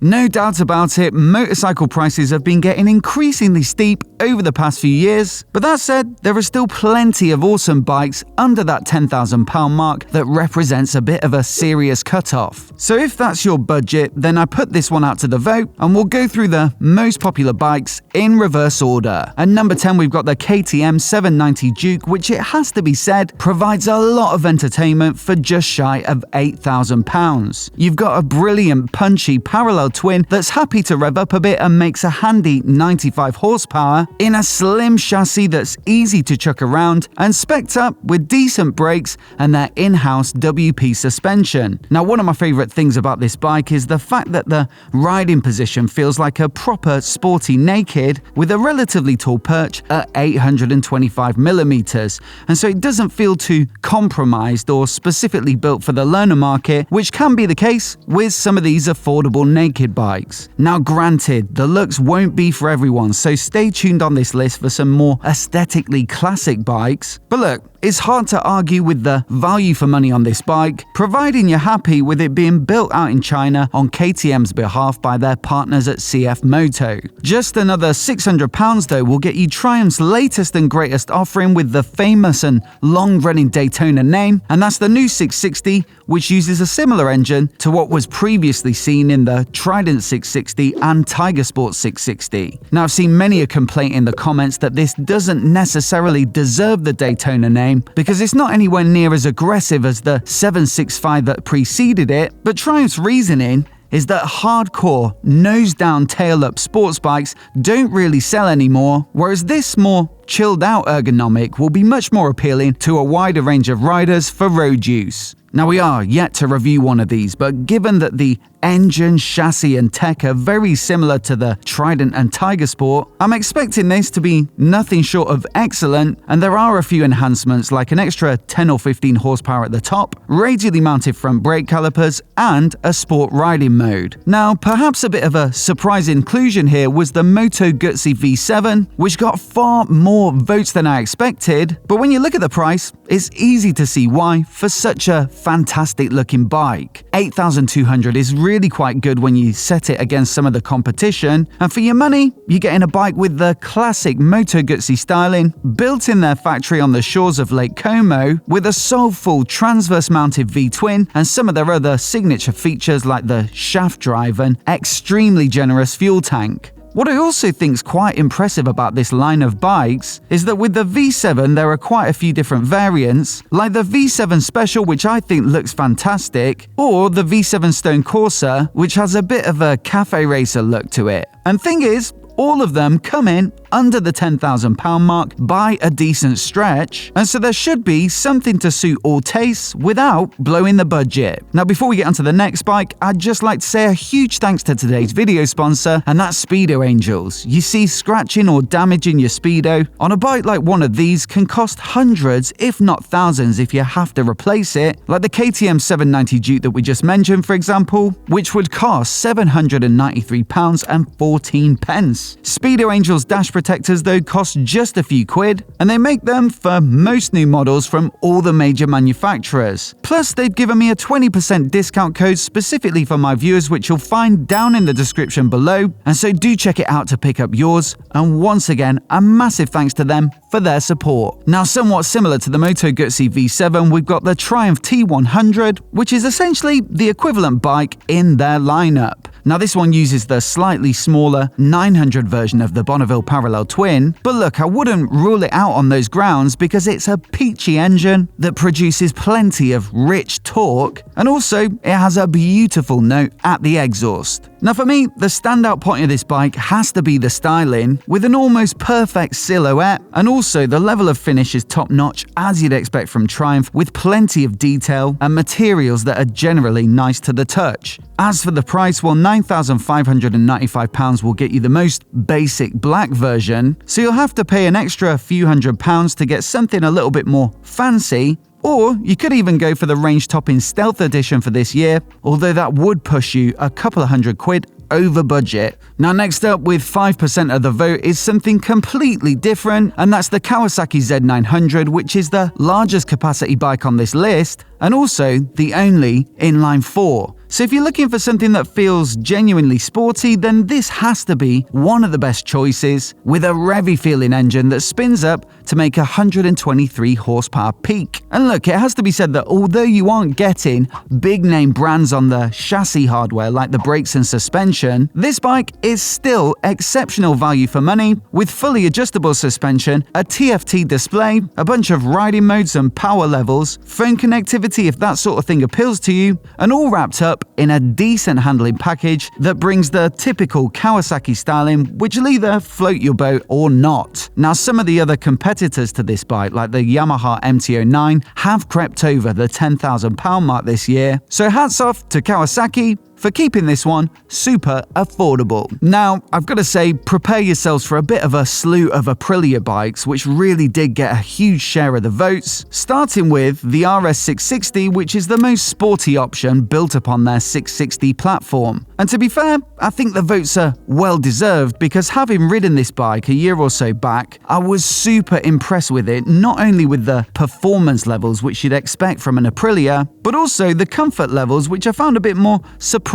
No doubt about it, motorcycle prices have been getting increasingly steep over the past few years, but that said, there are still plenty of awesome bikes under that £10,000 mark that represents a bit of a serious cutoff. So if that's your budget, then I put this one out to the vote and we'll go through the most popular bikes in reverse order. At number 10 we've got the KTM 790 Juke, which it has to be said provides a lot of entertainment for just shy of £8,000. You've got a brilliant punchy parallel twin that's happy to rev up a bit and makes a handy 95 horsepower in a slim chassis that's easy to chuck around and spec'd up with decent brakes and their in-house WP suspension. Now, one of my favourite things about this bike is the fact that the riding position feels like a proper sporty naked with a relatively tall perch at 825mm, and so it doesn't feel too compromised or specifically built for the learner market, which can be the case with some of these affordable naked bikes. Now granted, the looks won't be for everyone, so stay tuned on this list for some more aesthetically classic bikes, but look, it's hard to argue with the value for money on this bike, providing you're happy with it being built out in China on KTM's behalf by their partners at CF Moto. Just another £600 though will get you Triumph's latest and greatest offering with the famous and long-running Daytona name, and that's the new 660, which uses a similar engine to what was previously seen in the Trident 660 and Tiger Sport 660. Now I've seen many a complaint in the comments that this doesn't necessarily deserve the Daytona name because it's not anywhere near as aggressive as the 765 that preceded it, but Triumph's reasoning is that hardcore, nose-down, tail-up sports bikes don't really sell anymore, whereas this more chilled-out ergonomic will be much more appealing to a wider range of riders for road use. Now we are yet to review one of these, but given that the engine, chassis and tech are very similar to the Trident and Tiger Sport, I'm expecting this to be nothing short of excellent, and there are a few enhancements like an extra 10 or 15 horsepower at the top, radially mounted front brake calipers and a sport riding mode. Now perhaps a bit of a surprise inclusion here was the Moto Goodsy V7, which got far more votes than I expected, but when you look at the price, it's easy to see why for such a fantastic looking bike. $8,200 is really quite good when you set it against some of the competition, and for your money, you're getting a bike with the classic Moto Guzzi styling, built in their factory on the shores of Lake Como, with a soulful transverse mounted V-twin and some of their other signature features like the shaft drive and extremely generous fuel tank. What I also think is quite impressive about this line of bikes is that with the V7 there are quite a few different variants, like the V7 Special, which I think looks fantastic, or the V7 Stone Corsa, which has a bit of a cafe racer look to it. And thing is, all of them come in under the £10,000 mark by a decent stretch, and so there should be something to suit all tastes without blowing the budget. Now before we get onto the next bike, I'd just like to say a huge thanks to today's video sponsor, and that's Speedo Angels. You see, scratching or damaging your Speedo on a bike like one of these can cost hundreds if not thousands if you have to replace it, like the KTM 790 Duke that we just mentioned for example, which would cost £793.14. Speedo Angels dash protectors though cost just a few quid, and they make them for most new models from all the major manufacturers. Plus they've given me a 20% discount code specifically for my viewers, which you'll find down in the description below, and so do check it out to pick up yours, and once again a massive thanks to them for their support. Now somewhat similar to the Moto Goodsy V7, we've got the Triumph T100, which is essentially the equivalent bike in their lineup. Now this one uses the slightly smaller 900 version of the Bonneville Parallel Twin, but look, I wouldn't rule it out on those grounds because it's a peachy engine that produces plenty of rich torque, and also it has a beautiful note at the exhaust. Now for me, the standout point of this bike has to be the styling, with an almost perfect silhouette, and also the level of finish is top notch as you'd expect from Triumph, with plenty of detail and materials that are generally nice to the touch. As for the price, well, £9,595 will get you the most basic black version, so you'll have to pay an extra few £100s to get something a little bit more fancy. Or you could even go for the range-topping Stealth Edition for this year, although that would push you a couple of £100 over budget. Now next up with 5% of the vote is something completely different, and that's the Kawasaki Z900, which is the largest capacity bike on this list, and also the only inline 4. So if you're looking for something that feels genuinely sporty, then this has to be one of the best choices, with a revvy feeling engine that spins up to make 123 horsepower peak. And look, it has to be said that although you aren't getting big name brands on the chassis hardware like the brakes and suspension, this bike is still exceptional value for money, with fully adjustable suspension, a TFT display, a bunch of riding modes and power levels, phone connectivity if that sort of thing appeals to you, and all wrapped up in a decent handling package that brings the typical Kawasaki styling, which will either float your boat or not. Now, some of the other competitors to this bike, like the Yamaha MT-09, have crept over the £10,000 mark this year, so hats off to Kawasaki for keeping this one super affordable. Now, I've got to say, prepare yourselves for a bit of a slew of Aprilia bikes, which really did get a huge share of the votes, starting with the RS 660, which is the most sporty option built upon their 660 platform. And to be fair, I think the votes are well deserved, because having ridden this bike a year or so back, I was super impressed with it, not only with the performance levels which you'd expect from an Aprilia, but also the comfort levels, which I found a bit more surprising.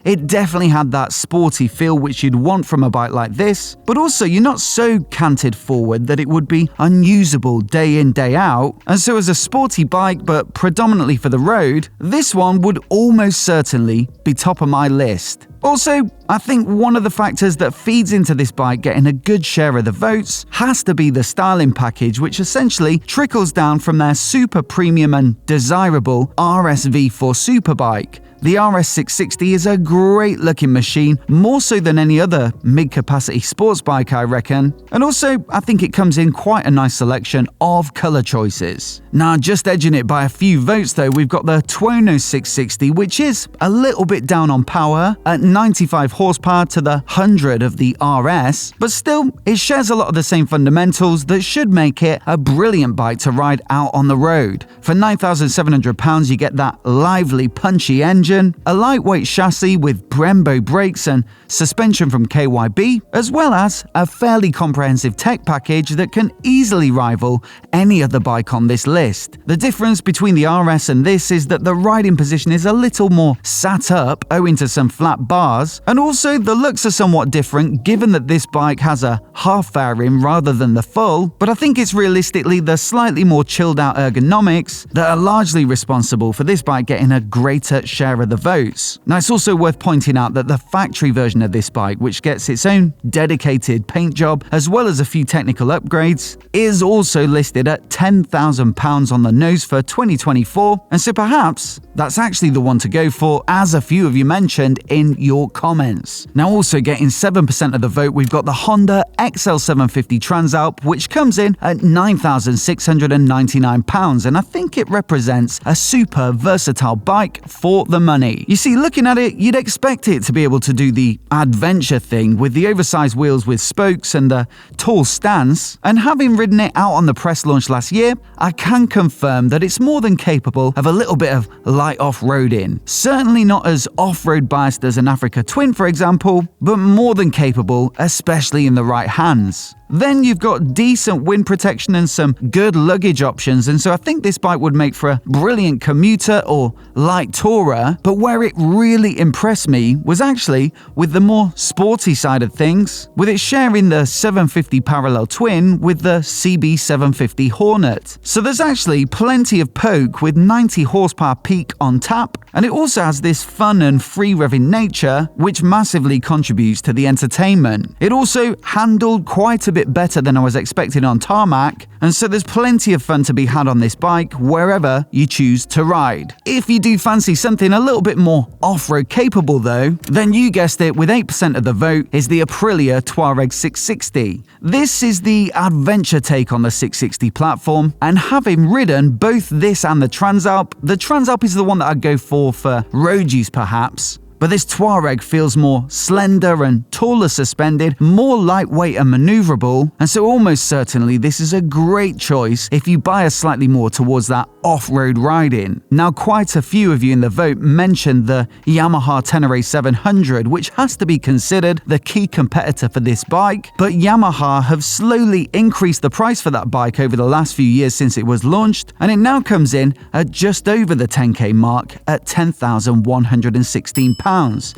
It definitely had that sporty feel which you'd want from a bike like this, but also you're not so canted forward that it would be unusable day in, day out. And so as a sporty bike, but predominantly for the road, this one would almost certainly be top of my list. Also, I think one of the factors that feeds into this bike getting a good share of the votes has to be the styling package, which essentially trickles down from their super premium and desirable RS V4 Superbike. The RS 660 is a great looking machine, more so than any other mid-capacity sports bike, I reckon. And also, I think it comes in quite a nice selection of colour choices. Now, just edging it by a few votes though, we've got the Tono 660, which is a little bit down on power at 95 horsepower to the 100 of the RS, but still, it shares a lot of the same fundamentals that should make it a brilliant bike to ride out on the road. For £9,700, you get that lively, punchy engine, a lightweight chassis with Brembo brakes and suspension from KYB, as well as a fairly comprehensive tech package that can easily rival any other bike on this list. The difference between the RS and this is that the riding position is a little more sat up owing to some flat bars, and also the looks are somewhat different given that this bike has a half fairing rather than the full, but I think it's realistically the slightly more chilled out ergonomics that are largely responsible for this bike getting a greater share of the votes. Now, it's also worth pointing out that the factory version of this bike, which gets its own dedicated paint job as well as a few technical upgrades, is also listed at £10,000 on the nose for 2024, and so perhaps that's actually the one to go for, as a few of you mentioned in your comments. Now, also getting 7% of the vote, we've got the Honda XL750 Transalp, which comes in at £9,699, and I think it represents a super versatile bike for the money. You see, looking at it, you'd expect it to be able to do the adventure thing with the oversized wheels with spokes and the tall stance, and having ridden it out on the press launch last year, I can confirm that it's more than capable of a little bit of light off-roading. Certainly not as off-road biased as an Africa Twin, for example, but more than capable, especially in the right hands. Then you've got decent wind protection and some good luggage options, and so I think this bike would make for a brilliant commuter or light tourer, but where it really impressed me was actually with the more sporty side of things, with it sharing the 750 parallel twin with the CB750 Hornet. So there's actually plenty of poke with 90 horsepower peak on tap, and it also has this fun and free revving nature, which massively contributes to the entertainment. It also handled quite a bit better than I was expecting on tarmac, and so there's plenty of fun to be had on this bike wherever you choose to ride. If you do fancy something a little bit more off-road capable though, then you guessed it, with 8% of the vote is the Aprilia TWR 660. This is the adventure take on the 660 platform, and having ridden both this and the Transalp is the one that I'd go for road use perhaps. but this Touareg feels more slender and taller suspended, more lightweight and maneuverable, and so almost certainly this is a great choice if you bias slightly more towards that off-road riding. Now, quite a few of you in the vote mentioned the Yamaha Tenere 700, which has to be considered the key competitor for this bike, but Yamaha have slowly increased the price for that bike over the last few years since it was launched, and it now comes in at just over the 10k mark at £10,116.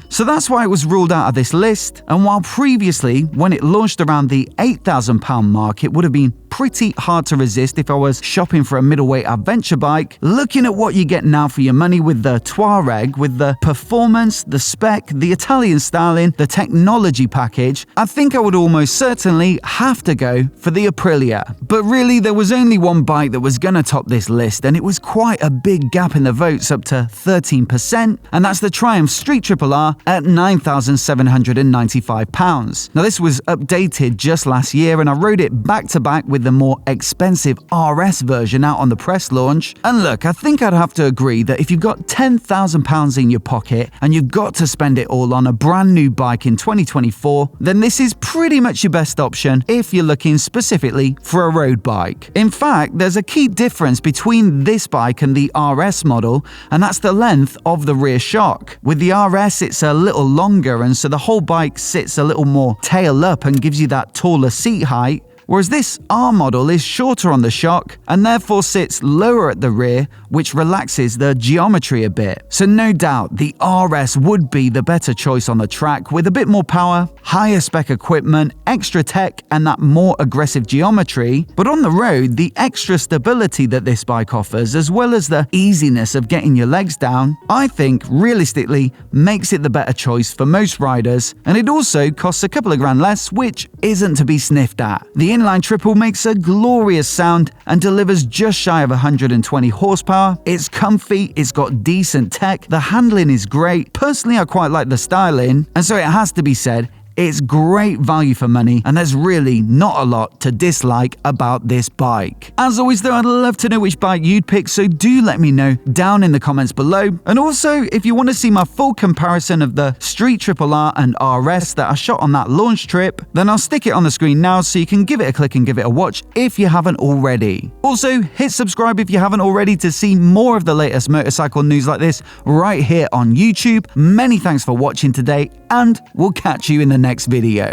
So that's why it was ruled out of this list, and while previously, when it launched around the £8,000 mark, it would have been pretty hard to resist if I was shopping for a middleweight adventure bike, looking at what you get now for your money with the Touareg, with the performance, the spec, the Italian styling, the technology package, I think I would almost certainly have to go for the Aprilia. But really, there was only one bike that was gonna top this list, and it was quite a big gap in the votes, up to 13%, and that's the Triumph Street TWR at £9,795. Now, this was updated just last year, and I rode it back to back with the more expensive RS version out on the press launch. And look, I think I'd have to agree that if you've got £10,000 in your pocket and you've got to spend it all on a brand new bike in 2024, then this is pretty much your best option if you're looking specifically for a road bike. In fact, there's a key difference between this bike and the RS model, and that's the length of the rear shock. With the RS, it's a little longer, and so the whole bike sits a little more tail up and gives you that taller seat height, whereas this R model is shorter on the shock and therefore sits lower at the rear, which relaxes the geometry a bit. So no doubt the RS would be the better choice on the track, with a bit more power, higher spec equipment, extra tech, and that more aggressive geometry. But on the road, the extra stability that this bike offers, as well as the easiness of getting your legs down, I think realistically makes it the better choice for most riders, and it also costs a couple of grand less, which isn't to be sniffed at. The inline triple makes a glorious sound and delivers just shy of 120 horsepower. It's comfy, it's got decent tech, the handling is great. Personally, I quite like the styling, and so it has to be said, it's great value for money, and there's really not a lot to dislike about this bike. As always though, I'd love to know which bike you'd pick, so do let me know down in the comments below. And also, if you want to see my full comparison of the Street TWR and RS that I shot on that launch trip, then I'll stick it on the screen now so you can give it a click and give it a watch if you haven't already. Also, hit subscribe if you haven't already to see more of the latest motorcycle news like this right here on YouTube. Many thanks for watching today, and we'll catch you in the next video.